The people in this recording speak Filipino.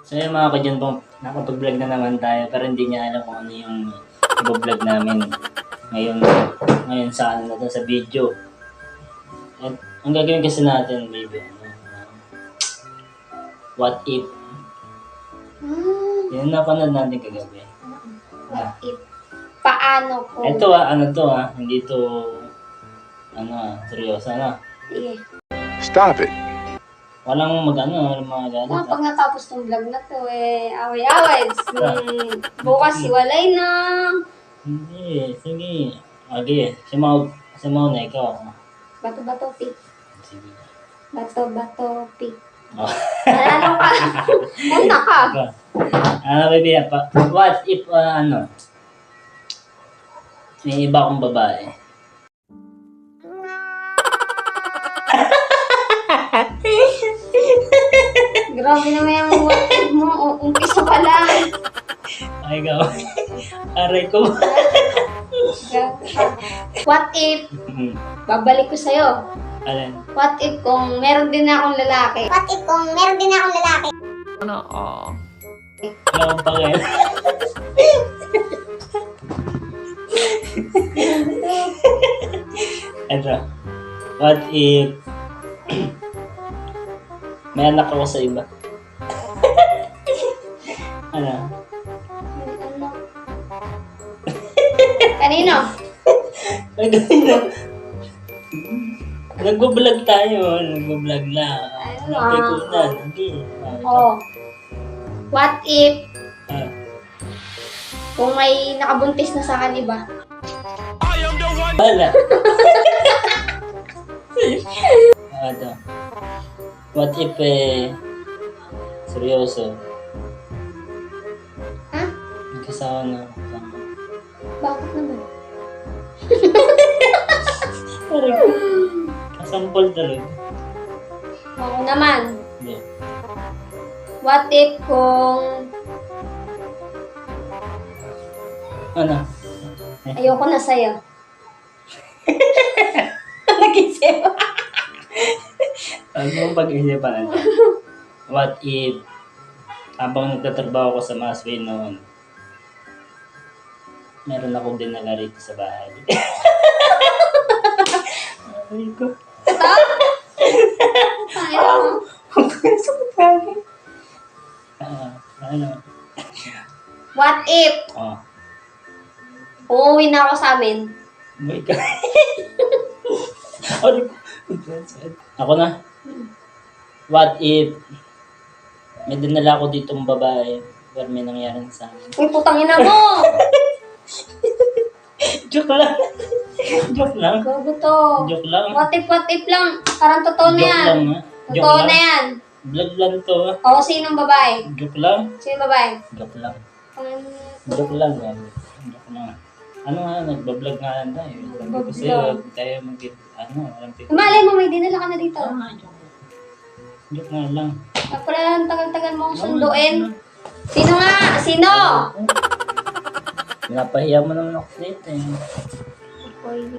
So yung mga kadyan po, nakapag-vlog na naman tayo pero hindi niya alam kung ano yung i-vlog namin ngayon sa ano na to, sa video. At ang gagawin kasi natin, baby, what if? Yan napanood natin kagabi. What if? Paano ko? Ito ano to hindi to, seryoso Sige. Stop it. Walang walang mga galit. Pag natapos tong vlog na to, away-away. Bukas hiwalay na. Hindi, sige. Okay, si Mau na ikaw. Bato-bato pick. Sige. Bato-bato pick. Oh. Ano ka? Ano ka? Baby, what if, may iba akong babae. Grabe naman yung what if mo. Umpisa pa lang. Ay, ikaw. Aray ko. What if? Babalik ko sa'yo. Alin? What if kung meron din akong lalaki? What if kung meron din akong lalaki? Wala akong pakil. Ito. What if may anak ako sa iba? Ano? Ano? Kanino? Ay, ganun. Nagbablog tayo. Nagbablog na. Nagpikutan. Okay. Oh. What if Ah. kung may nakabuntis na sa akin iba? Bala. Ito. What if seryoso? Ha? Nagkasawa na ako. Bakit naman? Parang kasampol talaga. Ako naman. Hindi. What if kung Ano? ayoko na sa'yo? Nag-isip. Huwag mong pag-isipan ito. What if habang nagtatrabaho ko sa Masway noon, meron akong dinala rito sa bahay. Ay ko. Ayaw mo? Ano? What if Oh. uuwi na ako sa amin? My God. Ako na. What if may dinala ako ditong babae pero may nangyari sa amin? Uy, putang ina mo! Joke lang. Joke lang. Gago to. Joke lang. What if lang. Parang totoo na Joke yan. lang ha. Joke Totoo lang. na yan. Vlog lang to ha. O, sinong babae? Joke lang. Sino babae? Joke lang. Um, Joke lang. Joke lang. Ano nga, nagbablog nga lang tayo. Sabi ko sa'yo, huwag tayo walang pito. Malay mo, may dinala ka na dito. Joke. Joke nga lang. Pala, ang tagal-tagal mo akong sunduin. Sino nga? Sino? Pinapahiya mo naman ako dito eh.